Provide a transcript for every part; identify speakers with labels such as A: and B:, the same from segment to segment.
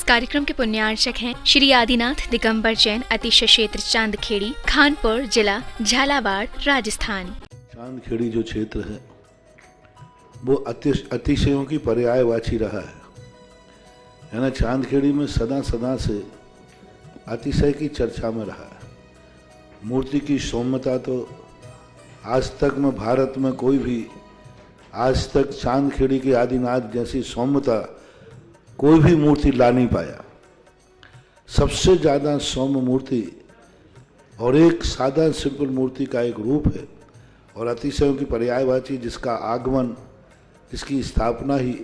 A: कार्यक्रम के पुण्यार्चक हैं श्री आदिनाथ दिगंबर जैन अतिशय क्षेत्र चांदखेड़ी, खानपुर जिला, झालावाड़, राजस्थान।
B: चांदखेड़ी जो क्षेत्र है वो अतिशयों की पर्यायवाची रहा है ना। चांदखेड़ी में सदा से अतिशय की चर्चा में रहा है। मूर्ति की सौम्यता तो आज तक में भारत में कोई भी आज तक चांदखेड़ी के आदिनाथ जैसी सौम्यता कोई भी मूर्ति ला नहीं पाया। सबसे ज़्यादा सौम्य मूर्ति और एक सादा सिंपल मूर्ति का एक रूप है और अतिशयों की पर्यायवाची जिसका आगमन, जिसकी स्थापना ही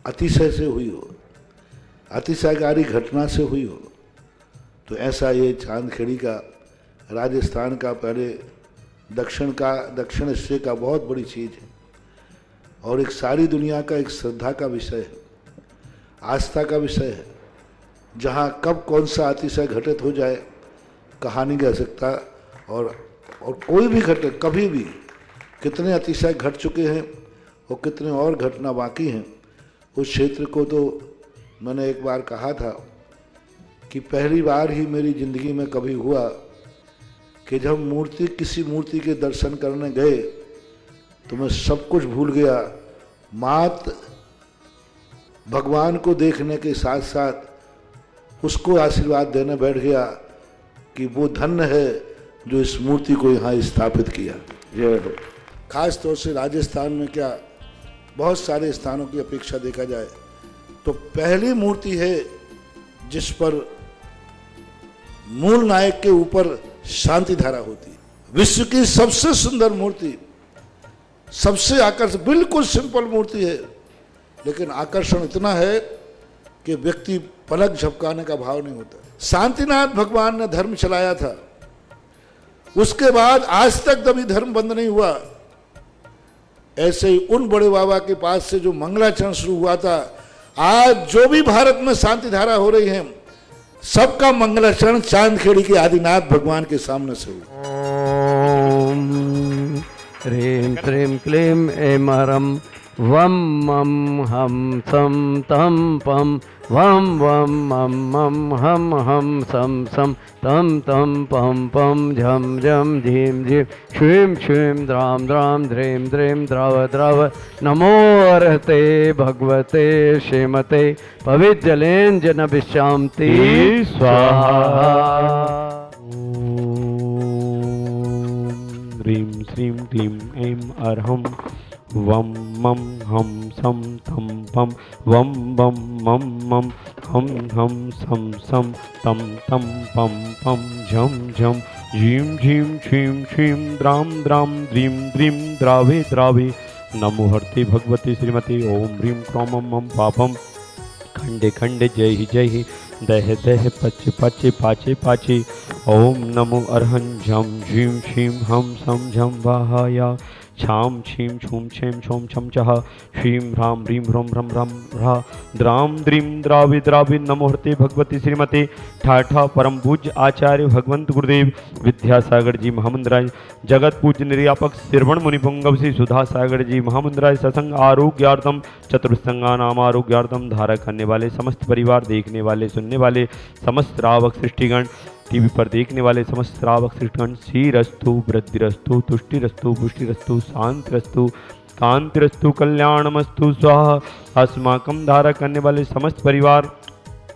B: अतिशय से हुई हो, अतिशयकारी घटना से हुई हो, तो ऐसा ये चांदखेड़ी का राजस्थान का पहले दक्षिण हिस्से का बहुत बड़ी चीज़ है और एक सारी दुनिया का एक श्रद्धा का विषय है, आस्था का विषय है। जहाँ कब कौन सा अतिशय घटित हो जाए कहा नहीं जा सकता और कोई भी घटना कभी भी कितने अतिशय घट चुके हैं और कितने और घटना बाकी हैं। उस क्षेत्र को तो मैंने एक बार कहा था कि पहली बार ही मेरी ज़िंदगी में कभी हुआ कि जब किसी मूर्ति के दर्शन करने गए तो मैं सब कुछ भूल गया। मात्र भगवान को देखने के साथ साथ उसको आशीर्वाद देने बैठ गया कि वो धन्य है जो इस मूर्ति को यहाँ स्थापित किया। खास तौर से राजस्थान में क्या बहुत सारे स्थानों की अपेक्षा देखा जाए तो पहली मूर्ति है जिस पर मूल नायक के ऊपर शांति धारा होती है। विश्व की सबसे सुंदर मूर्ति, सबसे आकर्षक, बिल्कुल सिंपल मूर्ति है लेकिन आकर्षण इतना है कि व्यक्ति पलक झपकाने का भाव नहीं होता। शांतिनाथ भगवान ने धर्म चलाया था, उसके बाद आज तक कभी धर्म बंद नहीं हुआ। ऐसे ही उन बड़े बाबा के पास से जो मंगलाचरण शुरू हुआ था, आज जो भी भारत में शांति धारा हो रही है सबका मंगलाचरण चांदखेड़ी के आदिनाथ भगवान के सामने से हुआ।
C: ओम ह्रीं श्रीं क्लीं ऐं ह्रं वं मं हम सं तं पं वं वं मं मं हम हम सं सं तं तं पं पं झं झं झीं झीं श्रीं श्रीं द्रां द्रां ध्रीं ध्रीं द्रव द्रव नमो अर्हते भगवते श्रीमते पवित्रजलेन विश्रांति स्वाहा। ह्रीं श्रीं क्लीं ऐं अर्हं वं मं हम सं तं पं वं वं मं मं हम हम सं सं तं तं पं पं झं झं झीं झीं श्रीं श्रीं द्रां द्रां द्रीं द्रीं द्रावे द्रावे नमो हरते भगवते श्रीमते ओम ह्रीं क्रों मम पापम खंडे खंडे जय हि दह दह पच पच पाचे पाचे ओम नमो अर्हं झं झीं श्रीं हम सं झं वाहाया छाम छीं छूं छें छौं छम चह श्रीं ह्रां ह्रीं ह्रौं ह्रम ह्रम ह्रा द्रां द्रीं द्रावि द्रावि नमो हरते भगवती श्रीमते ठाठा परम पूज्य आचार्य भगवंत गुरुदेव विद्यासागर जी महामंदिराय जगत पूज्य निर्यापक श्रवण मुनि पुंगव श्री सुधा सागर जी महामंदिराय सत्संग आरोग्यार्थम चतुर्संगा नाम आरोग्यार्थम धारा करने वाले समस्त परिवार, देखने वाले सुनने वाले समस्त श्रावक सृष्टिगण, टीवी पर देखने वाले समस्त श्रावक सृष्टिगण श्रीरस्तु वृद्धिरस्तु तुष्टिरस्तु पुष्टिरस्तु शांतिरस्तु कांतिरस्तु कल्याणमस्तु स्वाहा। अस्माकं धारा करने वाले समस्त परिवार,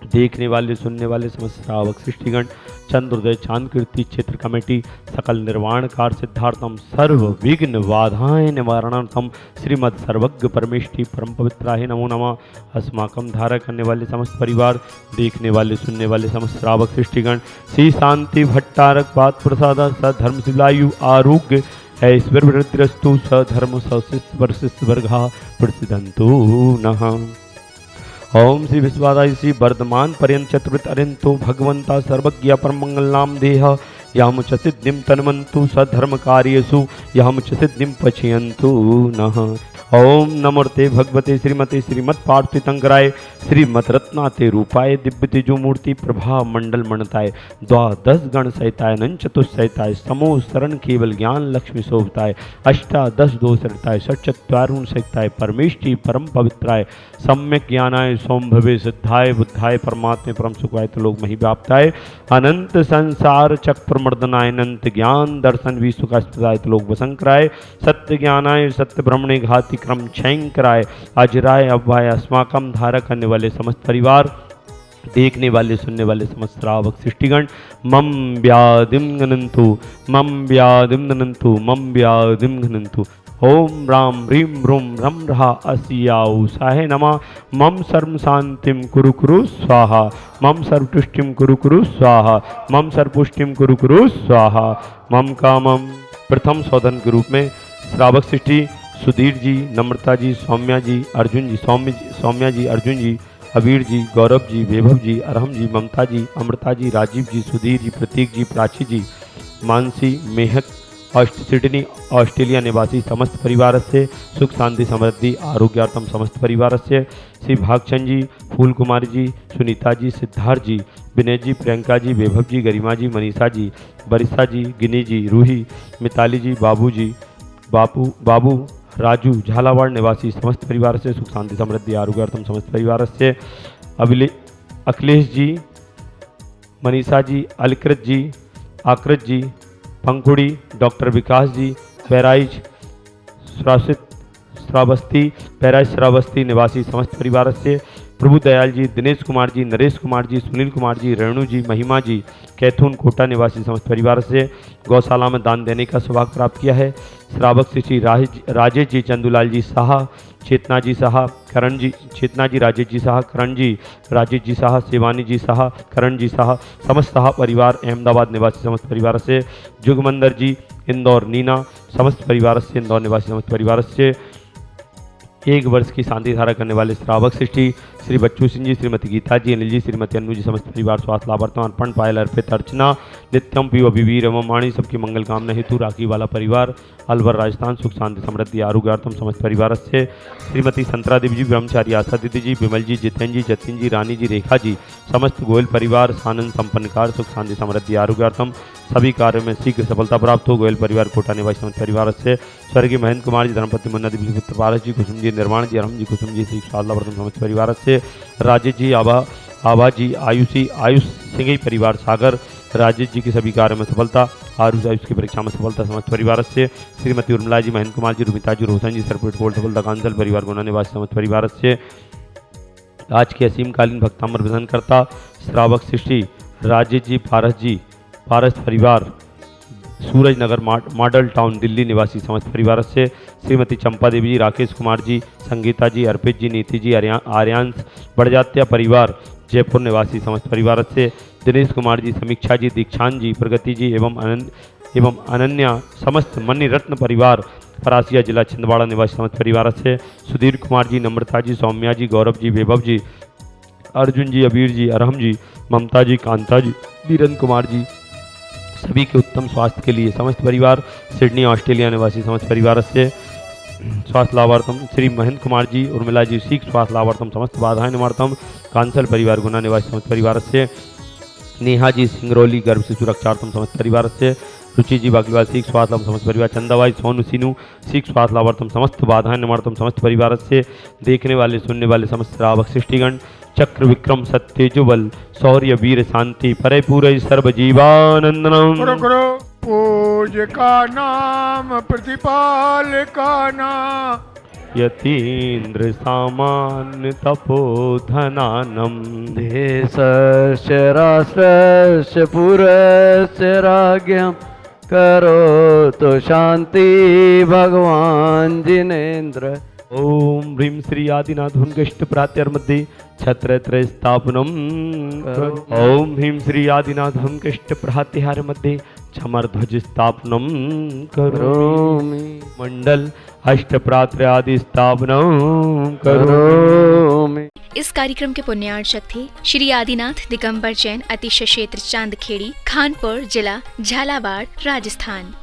C: देखने वाले सुनने वाले समस्त श्रावक सृष्टिगण, चंद्रोदय चांद कीर्ति क्षेत्र कमेटी सकल निर्वाण कार सिद्धार्थम सर्व विघ्न बाधाएं निवारणार्थम श्रीमद सर्वज्ञ परमेष्टि परम पवित्राय नमो नमः। अस्माकं धारा करने वाले समस्त परिवार, देखने वाले सुनने वाले समस्त श्रावक सृष्टिगण श्री शांति भट्टारक पाद प्रसाद सधर्म शिवलायु आरोग्य ऐश्वर्य वृद्धिरस्तु सधर्म सशिष्ट वर्गा प्रसिद्धंतु नः। ओम श्री विश्वादाय श्री वर्धमान पर्यंत चतुर्थ अरिंतो भगवंता सर्वज्ञ परमंगल नाम देह याम च सिद्धिं तन्वन्तु सधर्म कार्येषु याम च सिद्धिं पचयन्तु नः। ओम नमोते भगवते श्रीमते श्रीमत् पार्थितंकराय श्रीमत रत्नाते रूपाय दिव्य तेजो मूर्ति प्रभा मंडल मणताय द्वादश गण सहिताय नन चतुस्सहिताय समो शरण केवल ज्ञान लक्ष्मी शोभताय अष्टादश दोष रताय षट्चत्वारुण सहिताय परमेष्टि परम पवित्राय सम्यक ज्ञानाय सोमभवे सिद्धाय बुद्धाय परमात्मे परम सुखाय तो लोग मही व्याप्ताय अनंत संसार चक्र मर्दनाय अनंत ज्ञान दर्शन भी सुखास्पदाय तो लोग वसंकराय सत्य ज्ञानाय सत्य ब्रह्मणे घाति क्रम क्षयंकराय अजराय अव्वाय अस्माकम धारक करने वाले समस्त परिवार देखने वाले सुनने वाले समस्त श्रावक सृष्टिगण मम व्याधिम गणंतु मम व्याधिम गणंतु मम व्याधिम गणंतु ओम राम ह्रीं रूम रम रहा असियाऊ साहे नमः मम सर्व शांतिम कुरु कुरु स्वाहा मम सर्वतुष्टिम कुरु कुरु स्वाहा मम सर्वपुष्टिम कुरु कुरु स्वाहा मम कामम। प्रथम सौधन के रूप में श्रावक सृष्टि सुधीर जी, नम्रता जी, सौम्या जी, अर्जुन जी, सौम्या जी, अर्जुन जी, अबीर जी, गौरव जी, वैभव जी, अरहम जी, ममता जी, अमृता जी, राजीव जी, सुधीर जी, प्रतीक जी, प्राची जी, मानसी, मेहक, सिडनी ऑस्ट्रेलिया निवासी समस्त परिवार से सुख शांति समृद्धि आरोग्यार्थम समस्त परिवार से श्री भागचंद जी, फूल कुमारी जी, सुनीता जी, सिद्धार्थ जी, विनय जी, प्रियंका जी, वैभव जी, गरिमा जी, मनीषा जी, बरिसा जी, गिनी जी, रूही, मिताली जी, बाबू जी, बाबू राजू, झालावाड़ निवासी समस्त परिवार से सुख शांति समृद्धि आरोग्यार्थम समस्त परिवार से अखिलेश जी, मनीषा जी, अलकृत जी, आकृत जी, पंखुड़ी, डॉक्टर विकास जी, पैराइज श्रावस्ती निवासी समस्त परिवार से प्रभु दयाल जी, दिनेश कुमार जी, नरेश कुमार जी, सुनील कुमार जी, रेणु जी, महिमा जी, कैथून कोटा निवासी समस्त परिवार से गौशाला में दान देने का सौभाग्य प्राप्त किया है। श्रावक श्री राजेश जी, चंदूलाल जी साहा, चेतना जी साहा, करण जी, चेतना जी, राजेश जी साहा, करण जी, राजेश जी साहा, शिवानी जी साहा, करण जी साहा, समस्त साहा परिवार अहमदाबाद निवासी समस्त परिवार से जुगमंदर जी, इंदौर, नीना समस्त परिवार से इंदौर निवासी समस्त परिवार से 1 वर्ष की शांति धारा करने वाले श्रावक सृष्टि श्री बच्चू सिंह जी, श्रीमती गीता जी, अनिल जी, श्रीमती अन्नू जी, समस्त परिवार स्वास्थ्य लाभार्थम अर्पण पायल अर्पित अर्चना नित्यम पीव विवीर एवं वाणी सबकी मंगल कामना हेतु राखी वाला परिवार अलवर राजस्थान सुख शांति समृद्धि आरोग्यार्थम समस्त परिवार से श्रीमती संतरा देवी जी, ब्रह्मचारी आशा दीदी जी, विमल जी, जितेंद्र जी, जतिन जी, रानी जी, रेखा जी, समस्त गोयल परिवार सानंद संपन्नकार सुख शांति समृद्धि आरोग्यार्थम सभी कार्यों में शीघ्र सफलता प्राप्त हो। गोयल परिवार कोटा निवासी समस्त परिवार से स्वर्गीय महेंद्र कुमार जी, धर्मपति मुन्ना देवी, पुत्र पारस जी, कुसुम जी, निर्माण जी, अरम जी, कुसुम जी, श्री शारदावर्धन समस्त परिवार से राजेश जी, आभा जी, आयुष सिंह परिवार सागर, राजेश जी की सभी कार्यों में सफलता, आयुष की परीक्षा में सफलता समस्त परिवार से श्रीमती उर्मिला जी, महेंद्र कुमार जी, रुमिता जी, रोहसन जी, सरपेट गोल्ड सफलता कांसल परिवार गुना निवासी समस्त परिवार से आज के असीमकालीन भक्तामर विधानकर्ता श्रावक सृष्टि राजेश जी, पारस परिवार सूरज नगर मॉडल टाउन दिल्ली निवासी समस्त परिवार से श्रीमती चंपा देवी जी, राकेश कुमार जी, संगीता जी, अर्पित जी, नीति जी, आर्यांश बड़जात्या परिवार जयपुर निवासी समस्त परिवार से दिनेश कुमार जी, समीक्षा जी, दीक्षांत जी, प्रगति जी एवं अनन्या समस्त मन्य रत्न परिवार परासिया जिला छिंदवाड़ा निवासी समस्त परिवार से सुधीर कुमार जी, नम्रता जी, सौम्या जी, गौरव जी, वैभव जी, अर्जुन जी, अबीर जी, अरहम जी, ममता जी, कांता जी, वीरेंद्र कुमार जी, सभी के उत्तम स्वास्थ्य के लिए समस्त परिवार सिडनी ऑस्ट्रेलिया निवासी समस्त परिवार से स्वास्थ्य लाभार्थम श्री महेंद्र कुमार जी, उर्मिला जी, सीख स्वास्थ्य लाभार्थम समस्त बाधाएं निवार्थम कांसल परिवार गुना निवासी समस्त परिवार से नेहा जी, सिंगरौली गर्भ से सुरक्षार्थम समस्त परिवार से रुचि जी, बागलीवाल सीख स्वास्थ्य समस्त परिवार, चंदाबाई, सोनू, सीनू सीख स्वास्थ्य लाभार्थम समस्त बाधाएं निवार्थम समस्त परिवार से देखने वाले सुनने वाले समस्त श्रावक सृष्टिगण चक्र विक्रम सत्य जुबल शौर्य वीर शांति परे पूरे सर्व जीवानंदनम
D: पूज का नाम प्रतिपाल का नाम
C: यतीन्द्र सामान्य तपोधनानम
E: देशस्य राष्ट्रस्य पुरस्य राज्ञं करोतु शांति भगवान जिनेन्द्र।
C: ओम ह्रीं श्री आदिनाथ हुनकष्ट प्रात्यर्मध्ये छत्रत्र स्थापनम। ओम ह्रीं श्री आदिनाथ हुनकष्ट प्रातिहार मध्ये छमरध्वज स्थापनम करोमि। मंडल अष्ट प्रात्र आदि स्थापनम करोमि।
A: इस कार्यक्रम के पुण्यार्चक थे श्री आदिनाथ दिगंबर जैन, अतिशय क्षेत्र चांदखेड़ी, खानपुर जिला, झालावाड़, राजस्थान।